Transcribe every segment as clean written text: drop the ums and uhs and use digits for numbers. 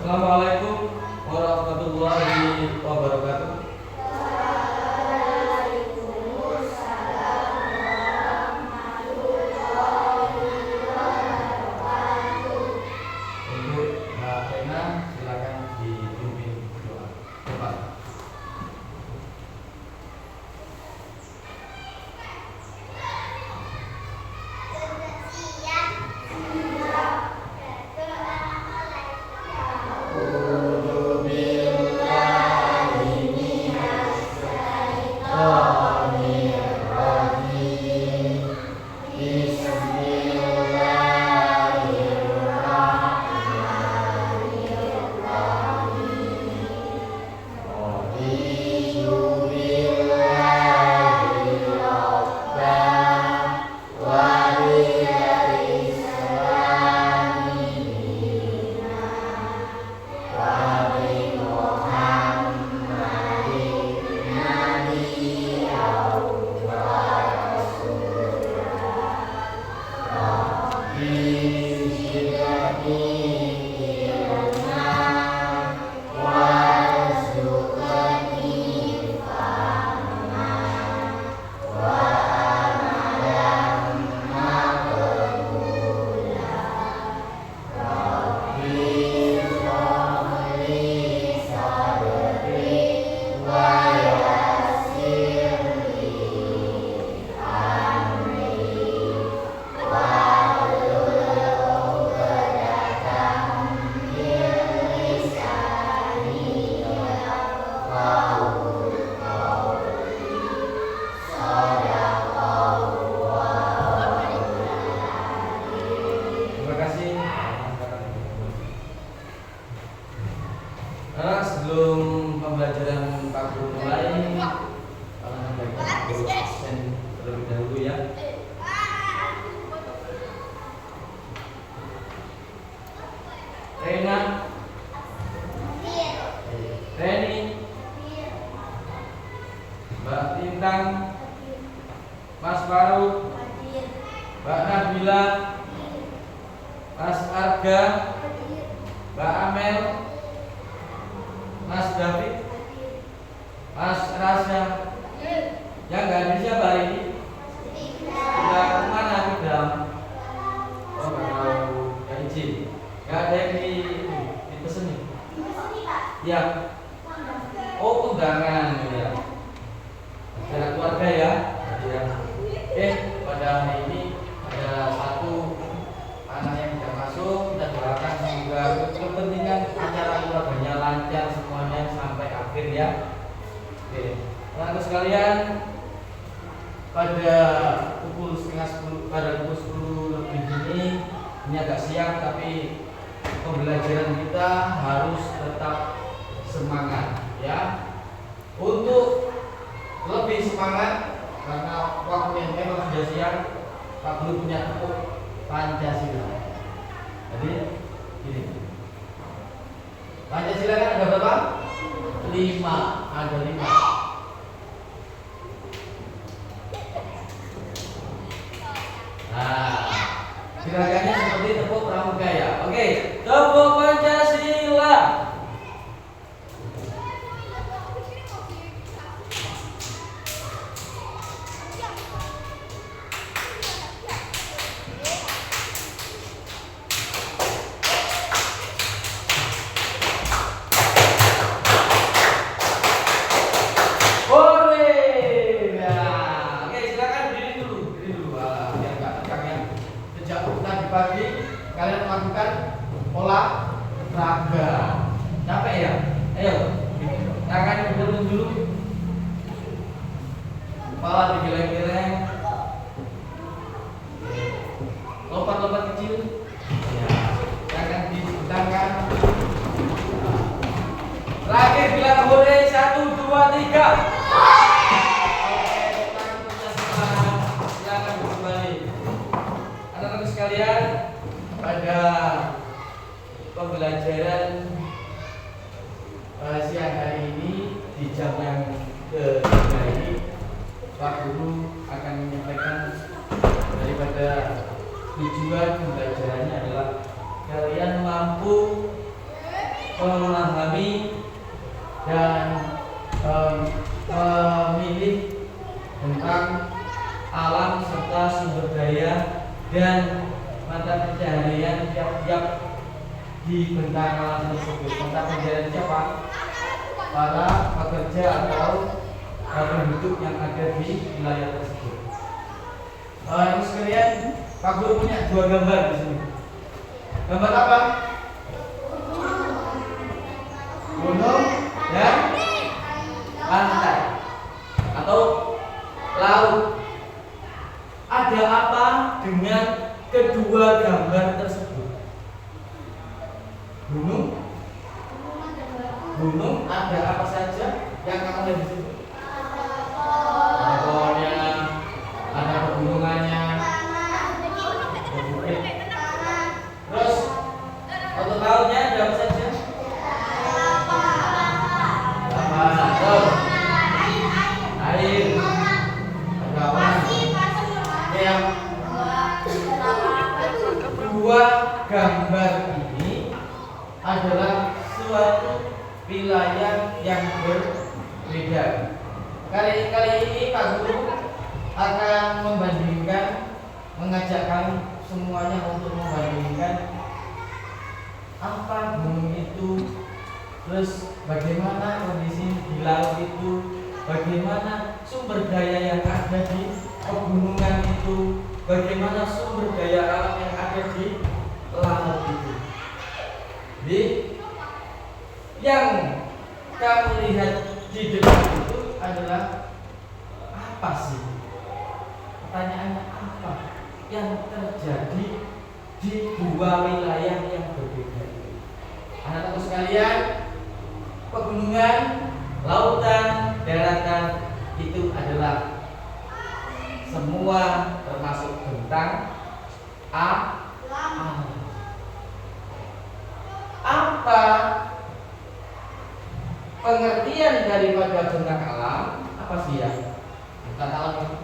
Assalamualaikum warahmatullahi wabarakatuh. Untuk Mbak Rena silakan dipimpin doa. Bapak. Sebelum pembelajaran Pak Guru mulai, baiknya absen terlebih dahulu ya. Rena, Reni, Mbak Tintang, Mas Faruk, Mbak Nabila, Mas Arga, Mbak Amel, Mas David, Mas Rasya. Yang nggak ada siapa ini? Sudah kemana Bidam? Oh nggak tahu, nggak izin. Nggak ada yang dipesan nih. Ya. Oh undangan ya. Acara keluarga ya. Pada hari ini ada satu anak yang tidak masuk. Kita doakan semoga kepentingan acara keluarganya lancar semuanya sampai akhir ya. Oke, teman-teman sekalian, pada pukul 10 lebih ini agak siang tapi pembelajaran kita harus tetap semangat ya. Untuk lebih semangat karena waktunya memang sudah siang, Pak Guru punya tepuk Pancasila. Jadi ini Pancasila kan ada berapa? 5, ada 5. Nah, gerakannya seperti tepuk pramuka ya. Oke, tepuk Pancasila. Pagi kalian melakukan olahraga. Capek ya? Ayo, tangan turun dulu, kepala digeleng-geleng, lompat-lompat kecil. Ya, jangan dibentangkan. Terakhir bilang hore 1, 2, 3. Sekalian, pada pembelajaran siang hari ini di jam yang ke-3 ini, Pak Guru akan menyampaikan daripada tujuan pembelajarannya adalah kalian mampu memahami dan memilih tentang alam serta sumber daya dan mata pencaharian tiap-tiap di bentang alam tersebut. Mata pencaharian siapa? Para pekerja atau penduduk yang ada di wilayah tersebut. Ibu sekalian, Pak Guru punya dua gambar di sini. Gambar apa? Gunung dan pantai atau laut. Ada apa dengan kedua gambar tersebut? Gunung ada apa saja yang kamu lihat di situ? Ada pohonnya, ada pegunungannya, ada bukit. Terus untuk lautnya ada apa saja? Air. Ada apa? Yang dua gambar ini adalah suatu wilayah yang berbeda. Kali ini Pak Guru akan mengajak kamu semuanya untuk membandingkan apa gunung itu, terus bagaimana kondisi di laut itu, bagaimana sumber daya yang ada di pegunungan itu, bagaimana sumber daya alam yang ada di laut itu. Jadi yang kamu lihat di depan itu adalah apa sih? Pertanyaannya apa yang terjadi di dua wilayah yang berbeda itu? Anak-anak sekalian, pegunungan, lautan, daratan itu adalah semua termasuk bentang alam. Apa pengertian daripada bentang alam? Apa sih ya bentang alam itu?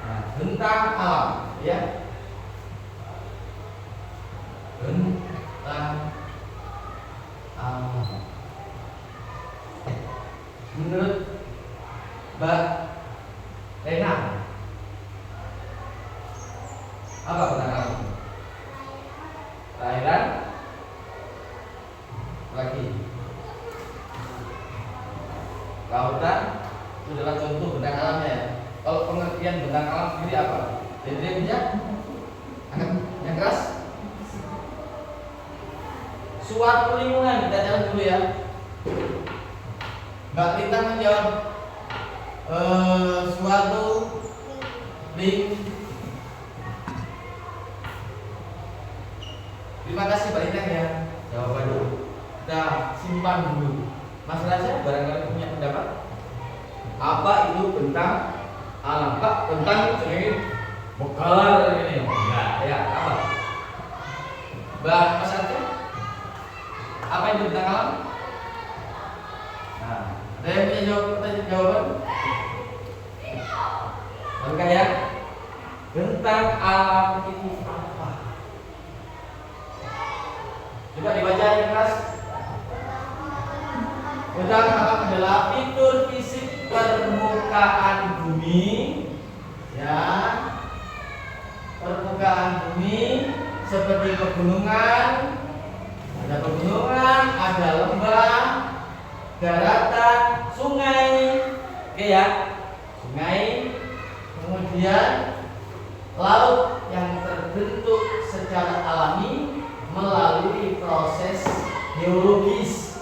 Nah, bentang alam, ya. Bentang alam. Menurut Mbak Rena, apa bentang alam? Perairan lagi, lautan itu adalah contoh bentang alamnya. Kalau pengertian bentang alam sendiri apa? Jadi dia punya yang keras, suatu lingkungan. Kita jalan dulu ya. Mbak Lintang menjawab suatu lingkungan. Terima kasih Mbak Lintang ya jawabannya. Kita simpan dulu. Mas Raja barangkali punya pendapat. Apa itu bentang alam? Pak, bentang itu ini mekalar ini. Enggak, ya apa? Mbak Mas Raja, apa itu bentang alam? Nah, ada yang punya jawaban? Oke ya. Bentang alam itu apa? Coba dibaca yang keras. Bentang alam adalah fitur fisik permukaan bumi, ya. Permukaan bumi seperti pegunungan, ada lembah, daratan, sungai, oke ya, sungai, kemudian laut yang terbentuk secara alami melalui proses geologis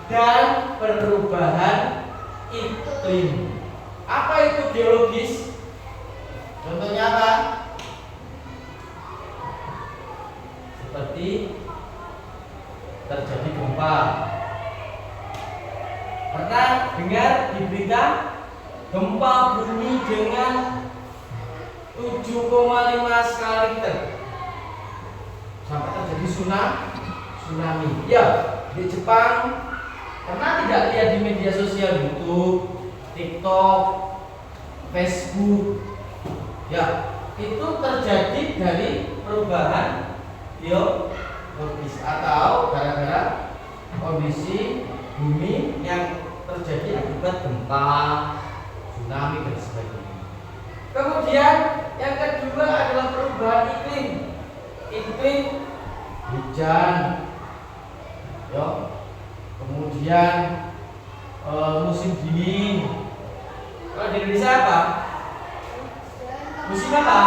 dan perubahan iklim. Apa itu geologis? Contohnya apa? Seperti terjadi gempa. Pernah dengar di berita gempa bumi dengan 7,5 skala Richter sampai terjadi tsunami. Ya, di Jepang. Pernah tidak lihat di media sosial YouTube TikTok, Facebook, ya itu terjadi dari perubahan geologis atau gara-gara kondisi bumi yang terjadi akibat gempa, tsunami dan sebagainya. Kemudian yang kedua adalah perubahan iklim hujan, ya. Kemudian musim dingin. Kalau di Indonesia apa? Musim apa?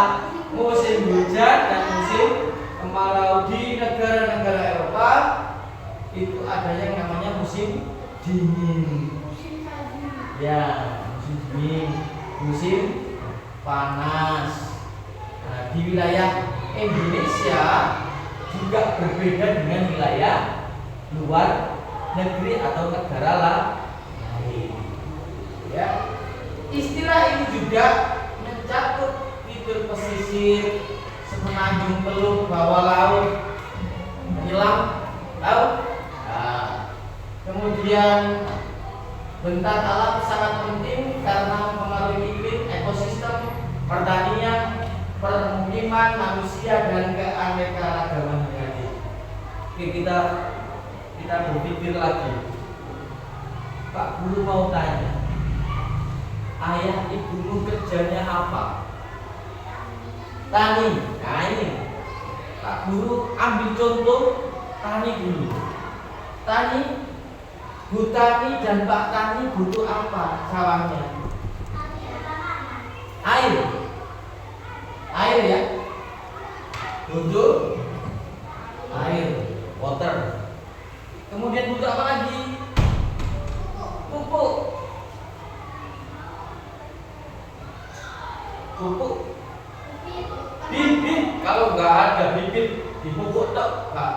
Musim hujan dan musim kemarau. Di negara-negara Eropa itu ada yang namanya musim dingin. Ya, musim dingin, musim panas. Nah, di wilayah Indonesia juga berbeda dengan wilayah luar negeri atau negara lain. Ya, istilah ini juga mencakup fitur pesisir, semenanjung Teluk, bawah laut, menyelam laut. Nah, kemudian bentang alam sangat penting karena mempengaruhi iklim, ekosistem, pertanian, permukiman manusia dan keanekaragaman hayati. Oke, kita berpikir lagi. Pak Guru mau tanya, ayah ibumu kerjanya apa? Tani. Nah ini Pak Guru ambil contoh tani dulu. Tani, Bu Tani dan Pak Tani butuh apa sawahnya? Air ya. Butuh air, water. Kemudian butuh apa lagi? Pupuk. Bibit. Kalau nggak ada bibit, dipupuk tok, Pak.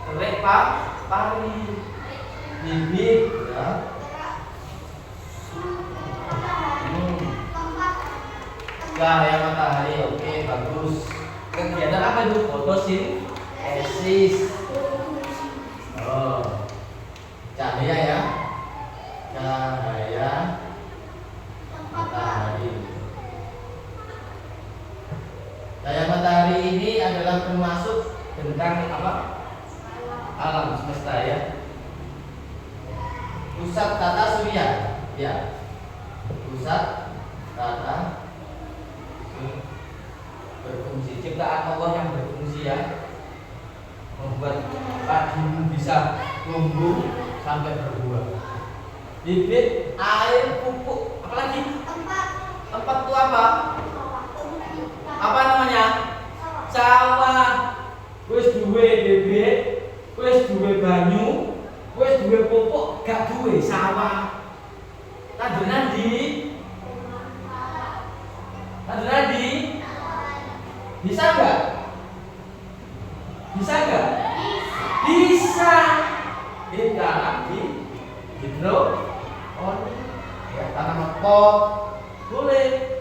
Terik pari. Bibit ya. Cahaya matahari, oke, bagus. Kegiatan apa itu? Fotosintesis. Oh, cahaya ya. Cahaya matahari. Cahaya matahari ini adalah termasuk tentang apa? Alam semesta ya. Pusat tata surya, ya. Pusat tata berfungsi, ciptaan Allah yang berfungsi ya, membuat padimu bisa tumbuh sampai berbuah. Bibit, air, pupuk, apalagi? Tempat itu apa? Apa namanya? Sawah. Wis duwe bibit, wis duwe banyu, wis duwe pupuk, gak duwe sawah. Tandur nanti. Bisa nggak? Bisa. Ditanam di hidroponik, ya, tanam pot boleh.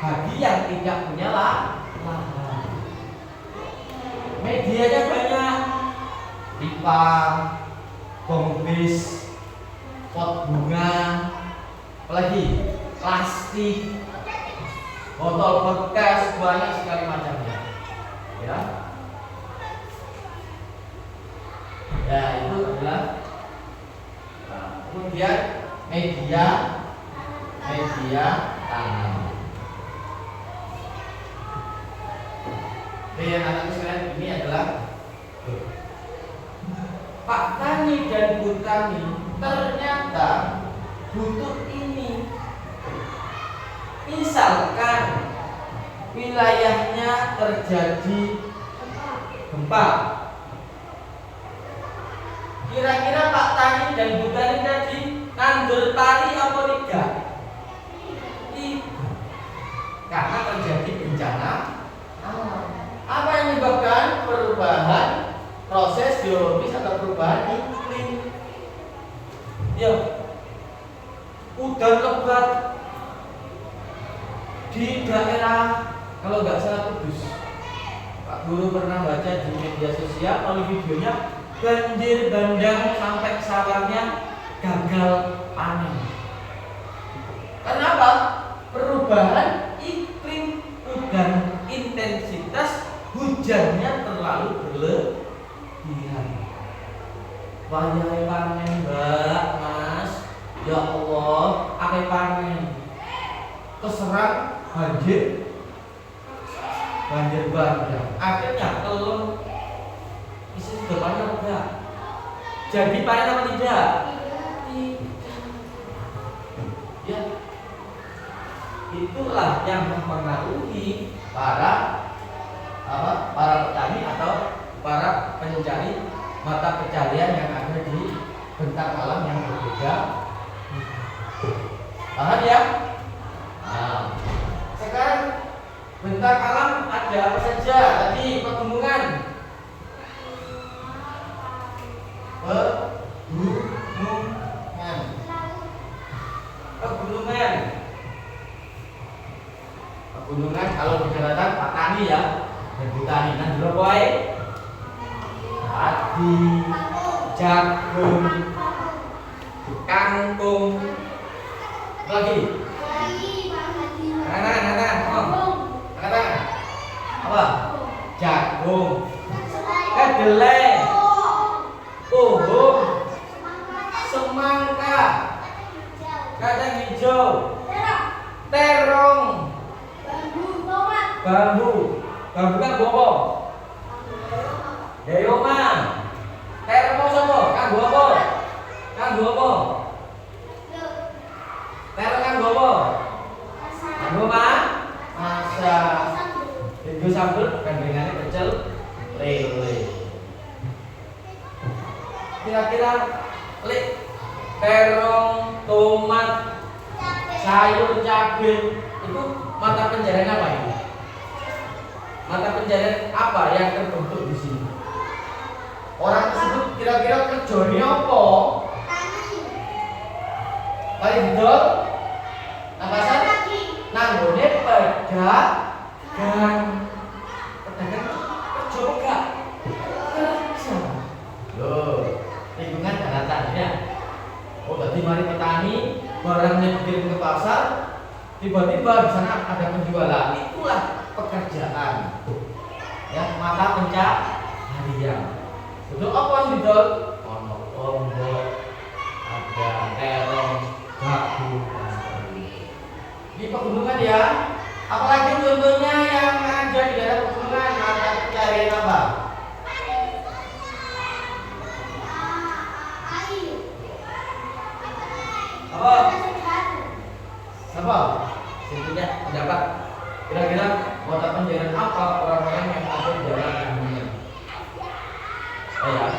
Bagi yang tidak punya lahan, medianya banyak, pipa, bombis, pot bunga, apalagi plastik, botol bekas, banyak sekali macamnya. Ya. Ya, itu adalah kemudian media tanam. Yang anak sekalian, ini adalah Pak Tani dan Bu Tani ternyata butuh ini. Misalkan wilayahnya terjadi gempa, kira-kira Pak Tani dan Bu Tani tadi nandur padi apa tidak? Karena terjadi bencana alam. Apa yang menyebabkan perubahan proses geologis atau perubahan iklim? Ya, udan lebat di daerah, kalau nggak salah Kudus. Pak Guru pernah baca di media sosial, oleh videonya banjir bandang sampai sawahnya gagal panen. Karena perubahan iklim dan intensitas hujannya terlalu berlebihan. Wajah panen mbak, mas, ya Allah, akeh panen, keserang banjir bandang. Akhirnya kalau isi depannya enggak jadi panen apa tidak? Ya, itulah yang mempengaruhi para petani atau para pencari mata pencarian yang ada di bentang alam yang berbeda. Paham ya? Nah, sekarang bentang alam ada apa saja? Tadi pegunungan, pegunungan kalau di daratan petani ya, dan petani nan boy, padi, jagung, kangkung, lagi, apa? Jagung, kedelai, pohon, semangka, kacang hijau, terong, bambu kan bopo, deyoma, terong sopo, kan bopo, terong kan bopo, masa, itu sambal gandengannya kecil, lele. Kira-kira terong, tomat, sayur, cabai itu mata pencarian apa ini? Mata pencarian apa yang terbentuk di sini? Orang tersebut kira-kira kerjanya apa? Paling betul? Nangkasan? Nanggone pedagang. Pedagang kerja enggak? Kerja. Loh, lingkungan daratan ya. Oh, berarti mari petani barangnya dikirim ke pasar, tiba-tiba di sana ada penjualan. Itulah pekerjaan. Ya, mata pencaharian. Betul apa yang betul? Ono ombok, ada terong, jagung, di pegunungan ya. Apalagi contohnya yang ada di daerah pegunungan, mata pencaharian apa? Apa? Intinya pendapat. Kira-kira mata pencaharian apa orang-orang yang ada di daerah pegunungan? Ya.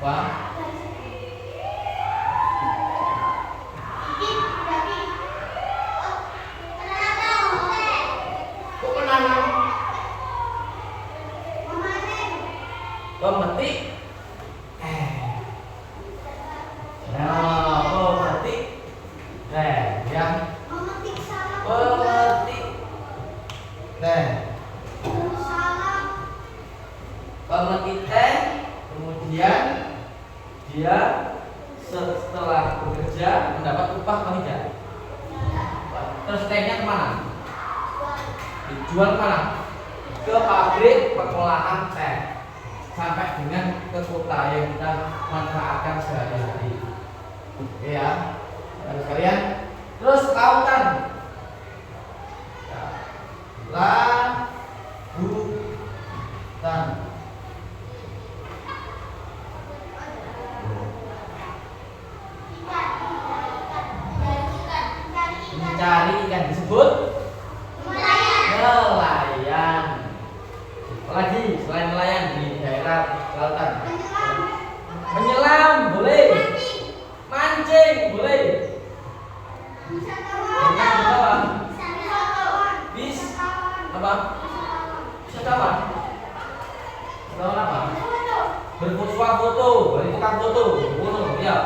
Apa? Kok menanam? Pemetik? Nah, pemetik. Yang pemetik. Pemetik teh, kemudian dia setelah bekerja mendapat upah atau tidak? Terus tehnya kemana? Dijual kemana? Ke pabrik pengolahan teh sampai dengan ke kota yang kita manfaatkan sehari-hari. Oke ya, sekalian. Terus lautan, lautan. Mencari ikan disebut nelayan. Apalagi selain nelayan di daerah lautan? Menyelam boleh, mancing boleh. Wisatawan apa? Bersuah foto, dari tukang foto, ya.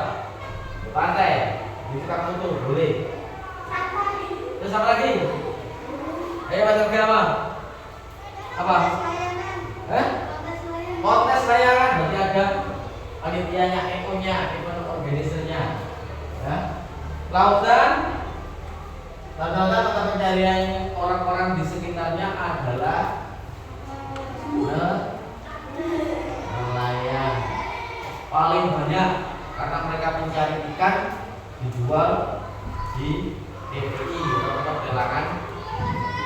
Di pantai, di tukang foto boleh. Terus apa lagi? Ayo baca apa? Apa? Kontes layangan, berarti ada panitianya, ekonya, event organisernya. Ya. Lautan rata-rata mata pencarian orang-orang di sekitarnya adalah nelayan. Paling banyak karena mereka mencari ikan dijual di TPI atau pelelangan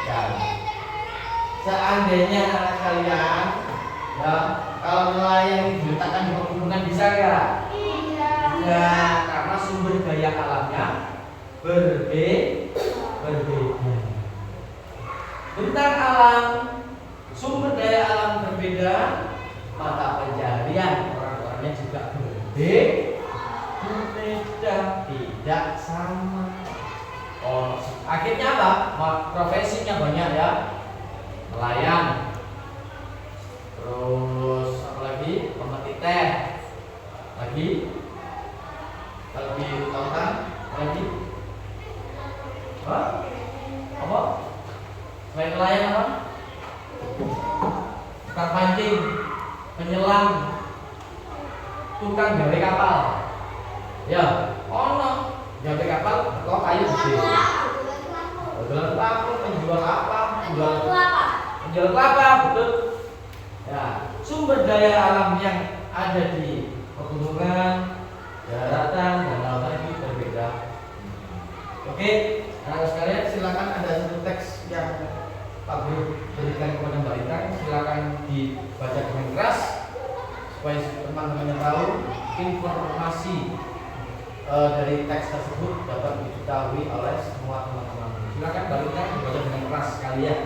ikan. Seandainya anak kalian ya, kalau nelayan diletakkan di pegunungan bisa nggak? Iya. Karena sumber daya alamnya berbeda. Bentang alam, sumber daya alam berbeda, mata pencarian orang-orangnya juga berbeda, tidak sama. Oh, akhirnya apa? Profesinya banyak ya, nelayan, terus apa lagi? Pemetik teh, lagi, lebih lautan, lagi. Apa? Selain nelayan apa? Tukang pancing, penyelam, tukang gawe kapal. Ya, ono gawe kapal kok kayu gede. Jual apa? Penjual apa? Penjual kelapa, betul. Ya, sumber daya alam yang ada di pegunungan, daratan, dan lautan itu berbeda. Oke, anak sekalian silakan, ada satu teks yang Pak Guru berikan kepada Mbak Intan, silakan dibaca dengan keras supaya teman-temannya tahu informasi dari teks tersebut dapat diketahui oleh semua teman-teman. Silakan Mbak Intan dibaca dengan keras sekalian.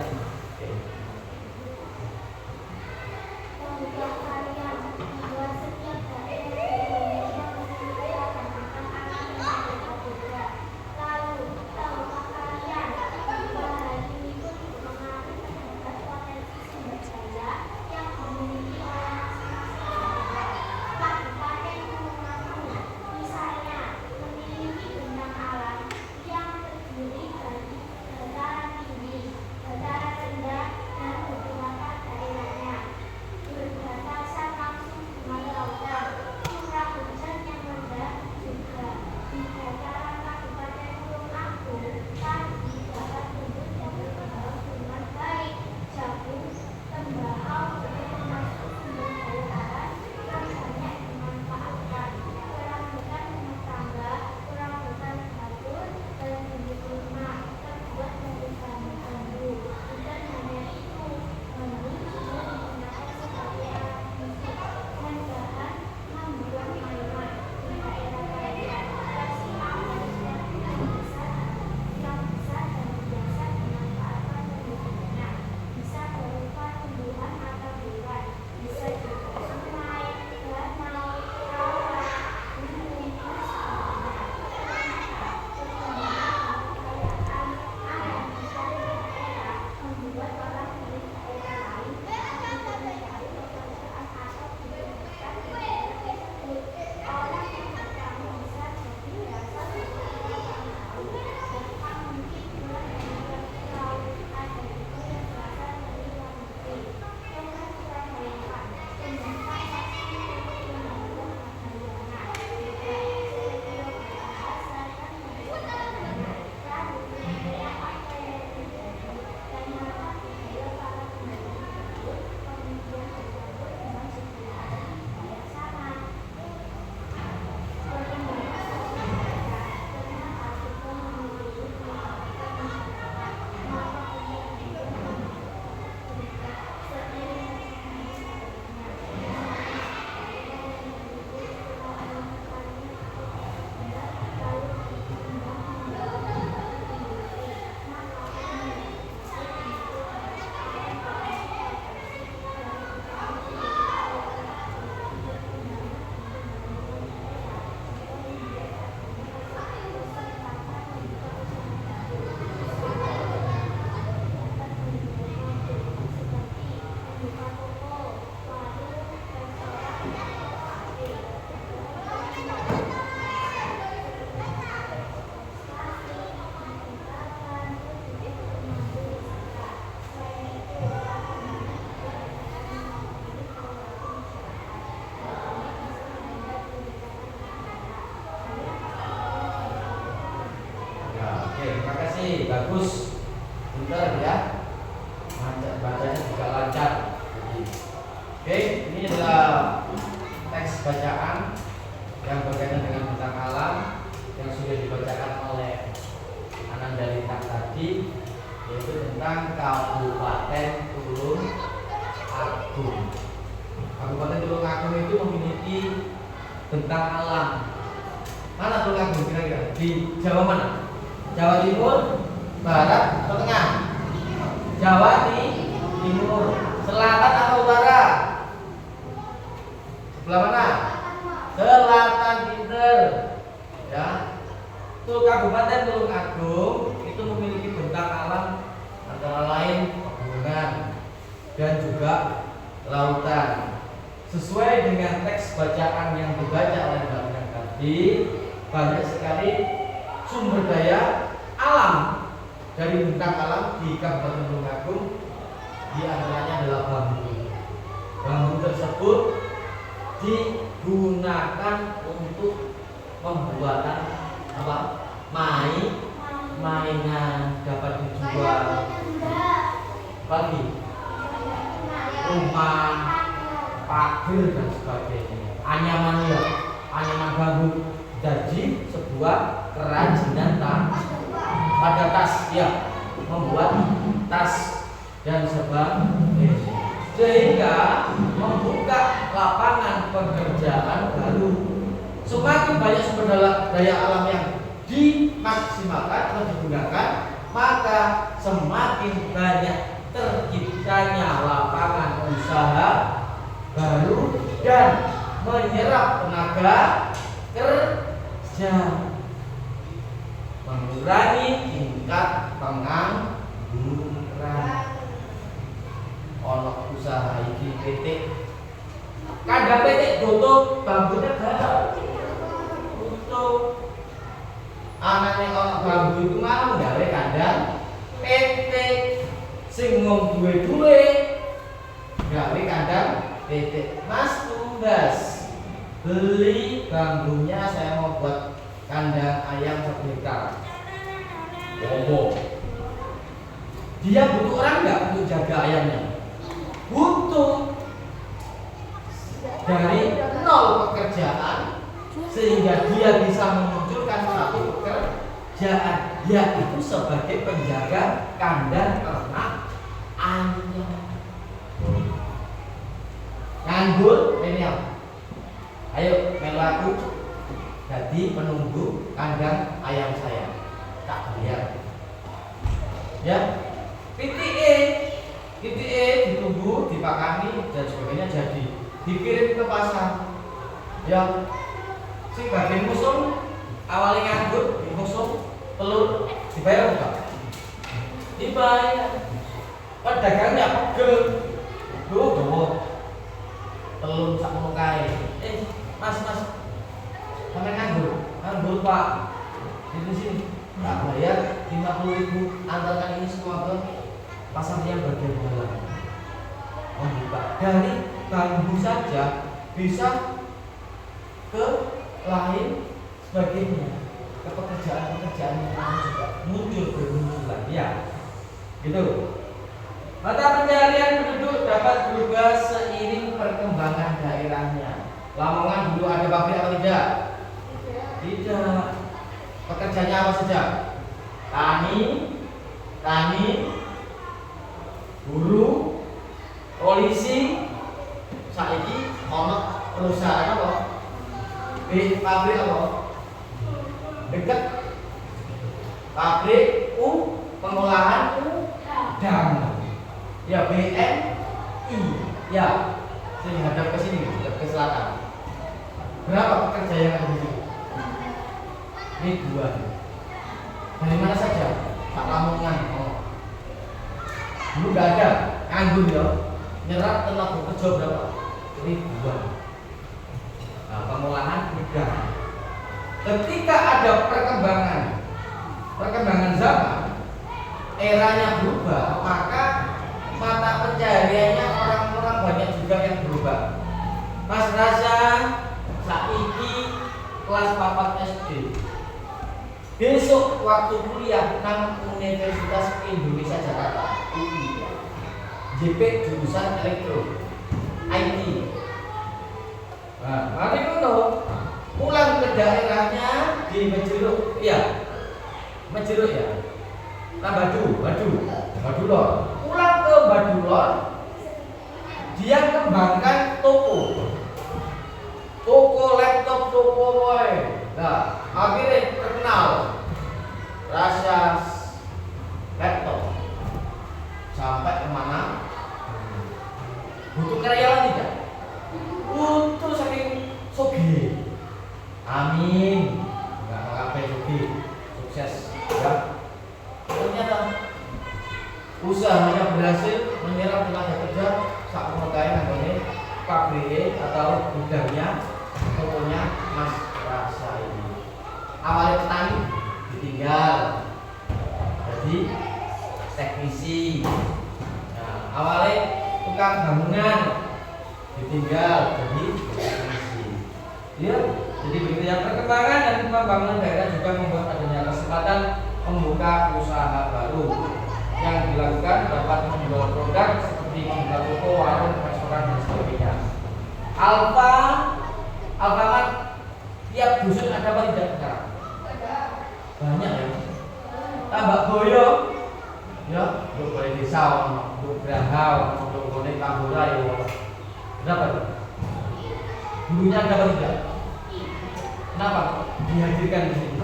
konsentrasi, bagus, pintar ya, bacanya juga lancar. Oke, ini adalah teks bacaan yang berkaitan dengan bentang alam yang sudah dibacakan oleh Ananda tadi, yaitu tentang Kabupaten Tulung Agung. Kabupaten Tulung Agung itu memiliki bentang alam. Mana Tulung Agung kira-kira? Di Jawa mana? Jawa Timur, Barat, atau Tengah? Jawa Timur, Selatan atau Utara? Sebelah mana? Selatan, pinter. Ya. Tuh Kabupaten Tulung Agung itu memiliki bentang alam antara lain pegunungan dan juga lautan. Sesuai dengan teks bacaan yang dibaca oleh Mbak Minang tadi, banyak sekali sumber daya alam dari bentang alam di Kabupaten Tulung Agung. Di antaranya adalah bambu. Bambu tersebut digunakan untuk pembuatan apa? Mainan, dapat dijual bagi rumah, pagar dan sebagainya. Anyaman bambu jadi sebuah kerajinan pada tas, ya, membuat tas dan sebagainya, sehingga membuka lapangan pekerjaan baru. Semakin banyak sumber daya alam yang dimaksimalkan atau digunakan, maka semakin banyak terciptanya lapangan usaha baru dan menyerap tenaga kerja, mengurangi tingkat pengangguran. Ono usaha iki PT, kandang PT tutup, bambunya gagal tutup. Anaknya ono bambu itu mau gawe kandang PT, sing ngomong duwe gawe kandang PT. Mas tugas beli bambunya, saya mau buat kandang ayam 1 hektar. Dia butuh orang nggak untuk jaga ayamnya? Butuh. Dari nol pekerjaan sehingga dia bisa memunculkan satu pekerjaan, yaitu sebagai penjaga kandang ternak ayam. Nganggur ini ya. Ayo melaku jadi penunggu kandang ayam saya, tak bayar. Ya, PTE ditunggu, dipakani dan sebagainya, jadi dikirim ke pasar. Ya, si bagian musuh awalnya nganggur, musuh telur dibayar enggak? Dibayar. Pedagangnya pegel. Dowo. Telur sak mukai. Mas, sampai nganggur Pak. Di sini tak bayar 50.000, antarkan ini semua ke pasar yang bagian dalam. Membuka dari bambu saja bisa ke lain sebagainya, ke pekerjaan yang lain juga bermunculan, ya. Gitu. Mata pencaharian penduduk dapat berubah seiring perkembangan daerahnya. Lamongan dulu ada pabrik atau tidak? Tidak. Pekerjaannya apa saja? Tani, buruh, polisi. Saiki ono perusahaan apa? Pabrik apa? Dekat pabrik pengolahan udang. Ya, BNI. Ya, saya hadap ke sini, ke selatan. Berapa pekerja yang ada di sini? Ribuan. Dari mana saja? Pak Lamongan. Dulu nggak ada, nganggur ya. Nyerap tenaga kerja berapa? Ribuan. Nah, pengolahan udang. Ketika ada perkembangan zaman, eranya berubah, maka mata pencahariannya orang-orang banyak juga yang berubah. Mas Rasa saiki kelas 4 SD. Besok waktu kuliah nang Universitas Indonesia Jakarta UI, JP jurusan elektro IT. Nah, mari ngono pulang ke daerahnya di Mejeruk ya, Mejeruk ya, nah Badulor. Pulang ke Badulor, dia kembangkan toko laptop, toko boy. Nah, akhirnya terkenal rasa laptop sampai kemana? Butuh karyawan tidak? Butuh saking sugih. Amin. Enggak ngapain sugih, sukses ya. Ternyata usahanya berhasil menyerap tenaga kerja sak pemegawai nanggone pabrik atau gudangnya, tokonya Mas Rasa ini. Awalnya petani ditinggal jadi teknisi. Nah, awalnya tukang bangunan ditinggal jadi teknisi. Ya, jadi begitu ya, perkembangan dan pembangunan daerah juga membuat adanya kesempatan membuka usaha baru yang dilakukan dapat menjual produk seperti membuka toko, warung, restoran dan sebagainya. Alfamart tiap dusun ada apa tidak sekarang? Banyak ya. Tambak Boyo, ya, untuk balai desa, untuk Grahau, untuk Gone Tambora, ya. Berapa? Dulunya ada apa tidak? Kenapa dihadirkan di sini?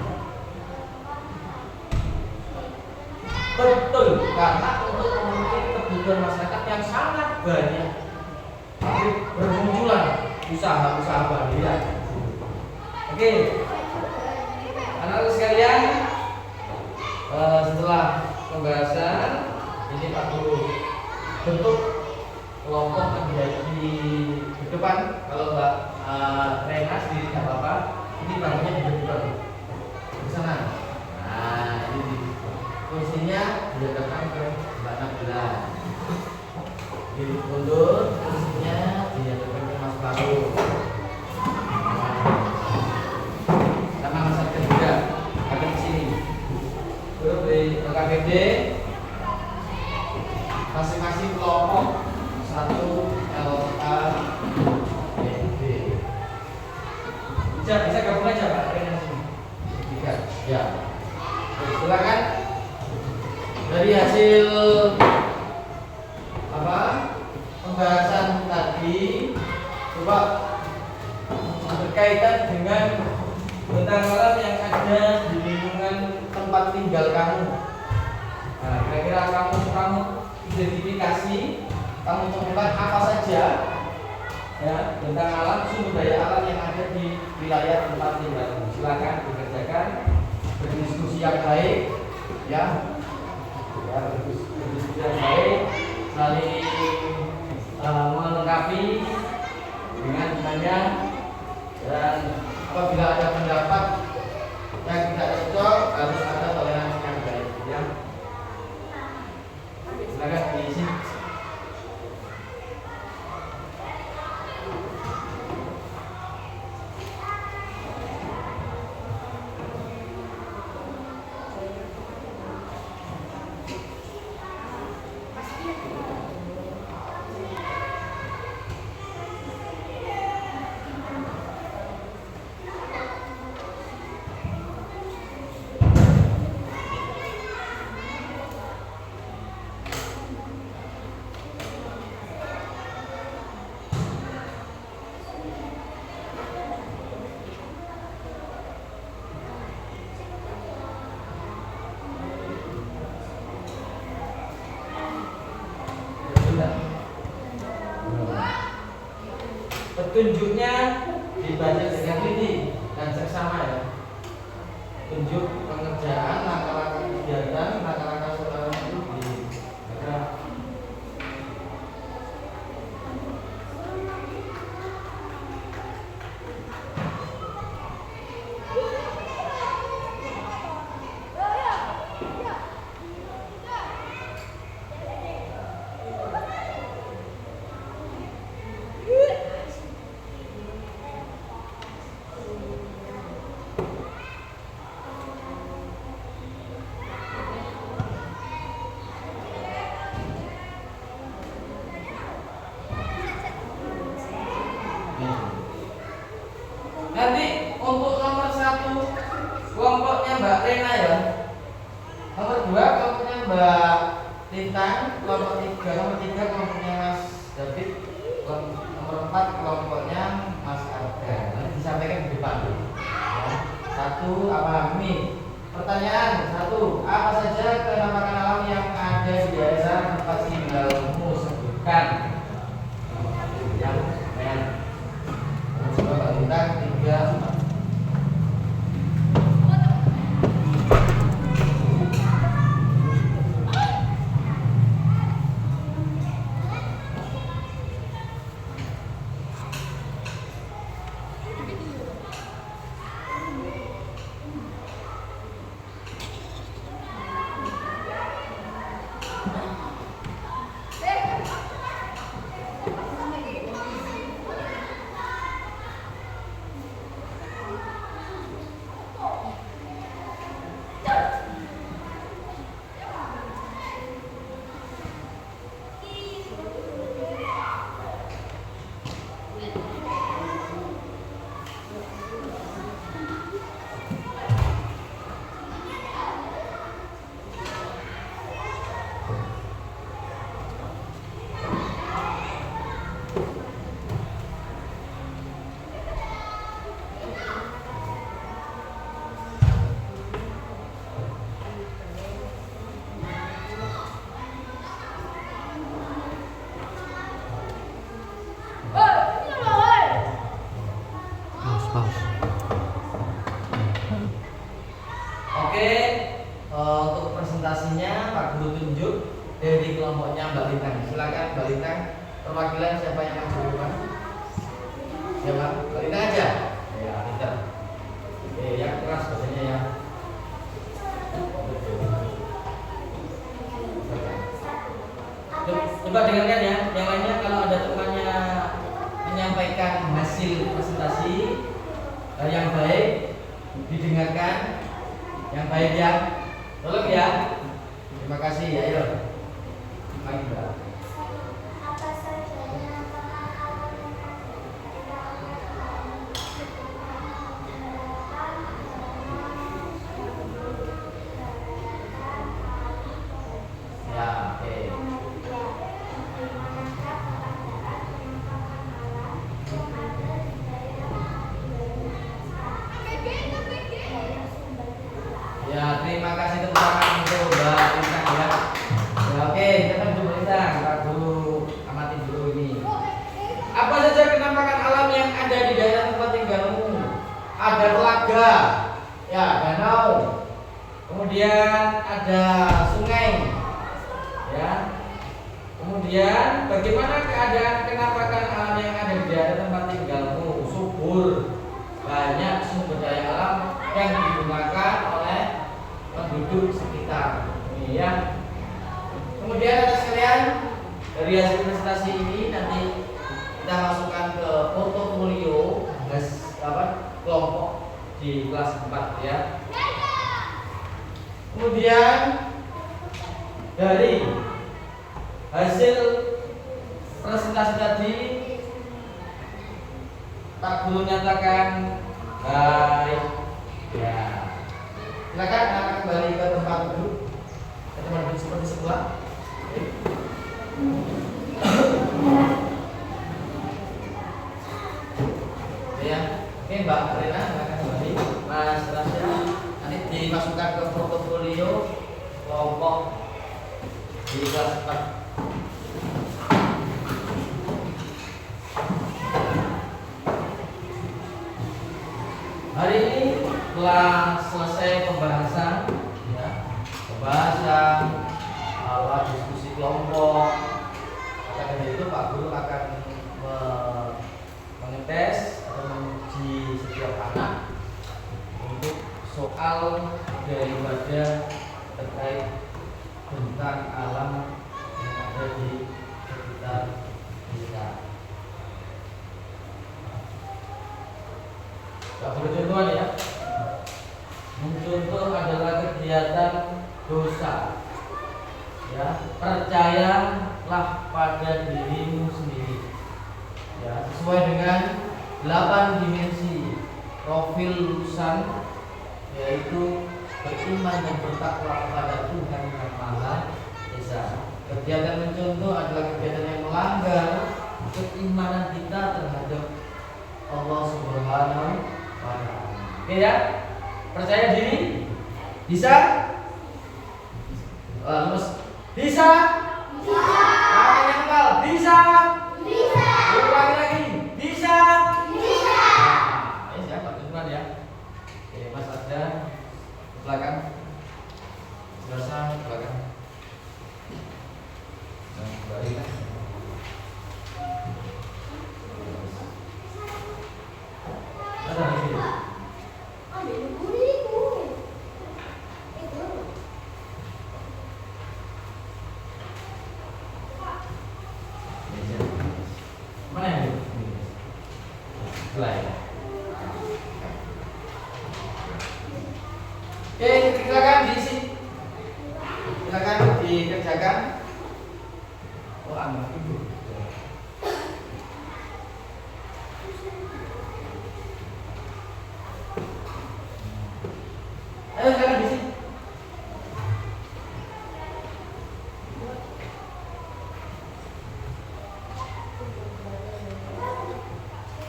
Betul, karena untuk memenuhi kebutuhan masyarakat yang sangat banyak, bermunculan usaha-usaha baru ya. Oke, anak-anak sekalian, setelah pembahasan ini Pak Guru bentuk kelompok menjadi di depan. Kalau Mbak Rena sendiri tidak apa-apa, ini bagiannya di depan di sana. Nah, ini kursinya dihadapkan ke Mbak Nabila. Mundur, kursinya dihadapkan ke Mas Baru. Sama Mas Arka juga ada di sini. Terus di LKPD masing-masing kelompok satu LKPD. Bisa gabung aja Pak Rena sini. Tiga, ya. Silakan. Dari hasil pembahasan tadi, coba berkaitan dengan bentang alam yang ada di lingkungan tempat tinggal kamu. Nah, kira-kira kamu identifikasi, kamu temukan apa saja ya bentang alam, sumber daya alam yang ada di wilayah tempat tinggal. Silakan dikerjakan, berdiskusi yang baik, ya berdiskusi yang baik, saling melengkapi dengan tanya, dan apabila ada pendapat yang tidak cocok harus ada toleransi yang baik ya. Silakan diisi. Petunjuknya dibaca dengan teliti dan seksama ya. Tunjuk pengerjaan, langkah-langkah kegiatan, langkah-langkah saudara itu dibaca. kelompoknya Mbak Rena ya. Nomor 2 kelompoknya Mbak Lintang, kelompok 3 kelompoknya Mas David, nomor 4 kelompoknya Mas Arga. Nanti disampaikan di depan. Ya. 1 apa ini? Pertanyaan 1. Apa saja penampakan alam yang ada di daerah tempat tinggalmu? Sebutkan. Yang men. Coba Mbak Lintang 3, 4. Oke, untuk presentasinya Pak Guru tunjuk dari kelompoknya Mbak Lintang. Silakan Mbak Lintang, perwakilan siapa yang maju Pak? Siapa? Mbak Lintang aja. Ya, Lintang. Oke, yang keras bahasanya ya. Coba dengarkan ya. Yang lainnya kalau ada temannya menyampaikan hasil presentasi yang baik, didengarkan. Yang baik ya, tolong ya. Terima kasih ya, ayo. Mari Mbak. Ya, oke. Ya, terima kasih tepuk tangan untuk Mbak Lintang ya. Ya, oke, kita dulu Lintang, Pak Guru amati dulu ini. Apa saja penampakan alam yang ada di daerah tempat tinggalmu? Ada telaga, ya, danau. Kemudian ada sungai, ya. Kemudian bagaimana keadaan penampakan alam yang ada di daerah tempat tinggalmu? Subur, banyak sumber daya alam yang digunakan oleh penduduk sekitar. Ini ya. Kemudian ada sekalian, dari hasil presentasi ini nanti kita masukkan ke portofolio kelompok di kelas 4 ya. Kemudian dari hasil presentasi tadi Pak Guru nyatakan baik ya. Silakan anak kembali ke tempat duduk, ke tempat duduk seperti semula. Ya, oke Mbak Rena, silakan kembali. Mas Rasya, nanti dimasukkan ke portofolio kelompok di kelas 4. Hari ini telah selesai pembahasan ya, diskusi kelompok. Maka dari itu Pak Guru akan mengetes atau menguji setiap anak untuk soal daripada terkait tentang alam yang ada di sekitar kita. Gak boleh contohan ya. Mencontoh adalah kegiatan dosa. Ya, percayalah pada dirimu sendiri. Ya, sesuai dengan 8 dimensi profil lulusan yaitu beriman dan bertakwa kepada Tuhan yang Maha Esa. Kegiatan mencontoh adalah kegiatan yang melanggar keimanan kita terhadap Allah Subhanahu wa Ta'ala. Oke ya? Percaya diri? Bisa? Terus bisa? Bisa. Yang kal? Bisa? Bisa. Ulangi lagi. Bisa? Bisa. Nah, ya, Pak Tuhan ya. Oke, Mas ada ke belakang. Selesai ke belakang. Nah, kembali kan. Ada di sini. Mana yang ini? Selai. Oke, silakan diisi. Silakan dikerjakan. Oh, anak ibu. Ayo silakan diisi.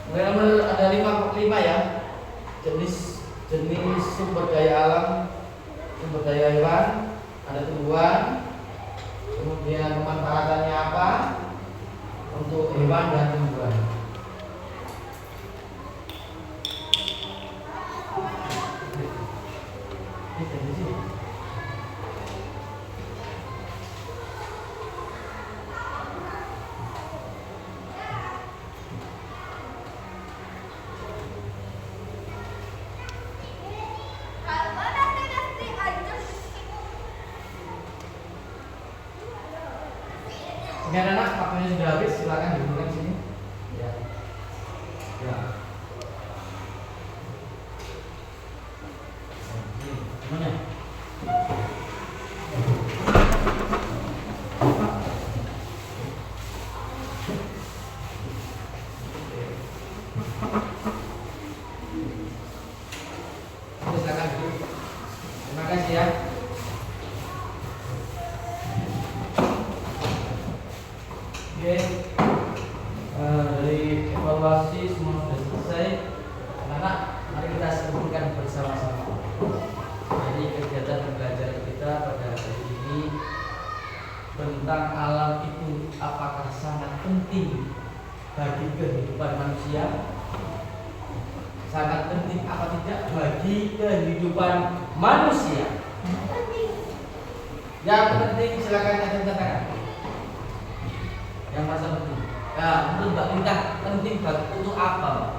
Nomor ada 5 ya, jenis sumber daya alam, sumber daya hewan, ada tumbuhan, kemudian pemanfaatannya apa untuk hewan dan tumbuhan. Ini anak waktunya sudah habis, silakan dihubungkan sini. Ya. Ya. Gimana? Silakan dulu. Terima kasih ya. Oke, dari evaluasi semua sudah selesai. Anak-anak, mari kita sebutkan bersama-sama. Jadi kegiatan pembelajaran kita pada hari ini tentang alam itu apakah sangat penting bagi kehidupan manusia? Sangat penting apa tidak bagi kehidupan manusia? Yang penting silakan katakan. Yang merasa penting. Nah, menurut Mbak Lintah penting untuk apa?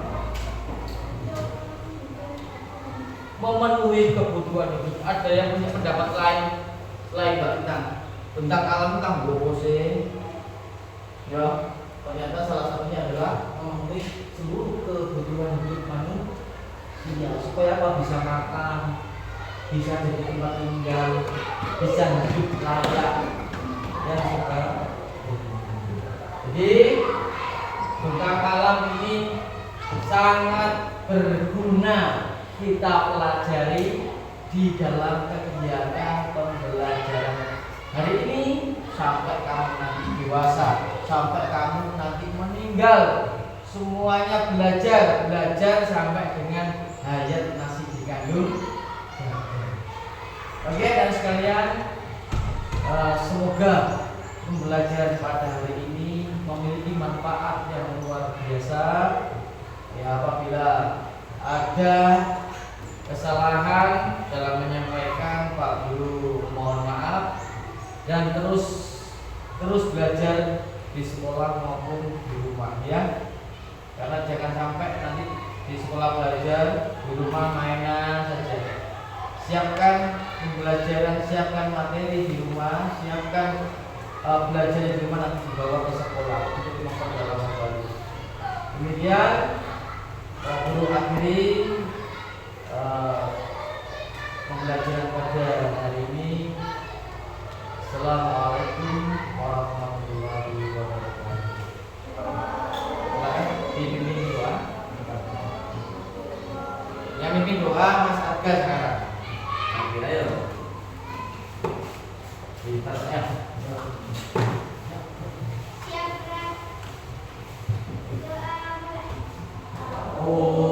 Memenuhi kebutuhan hidup. Ada yang punya pendapat lain selain Mbak Lintah tentang alam tentang bose. Ya, ternyata salah satunya adalah memenuhi seluruh kebutuhan hidup manusia supaya apa? Bisa makan, bisa jadi tempat tinggal, bisa hidup layak dan sebagainya. Jadi tentang alam ini sangat berguna kita pelajari di dalam kegiatan pembelajaran hari ini sampai kamu nanti dewasa, sampai kamu nanti meninggal, semuanya belajar sampai dengan hayat masih dikandung. Oke, dan sekalian, semoga pembelajaran pada hari ini memiliki manfaat yang luar biasa. Ya, apabila ada kesalahan dalam menyampaikan, Pak Guru mohon maaf, dan terus belajar di sekolah maupun di rumah ya. Karena jangan sampai nanti di sekolah belajar, di rumah mainan saja. Siapkan pembelajaran, siapkan materi di rumah, siapkan belajar di rumah nanti dibawa ke sekolah untuk memperdalam kembali. Kemudian guru akhiri pembelajaran pada hari ini. Assalamualaikum warahmatullahi wabarakatuh. Silakan dipimpin doa. Yang mimpin doa Mas Oke sekarang. Oke ayo. Kita ya. Oh.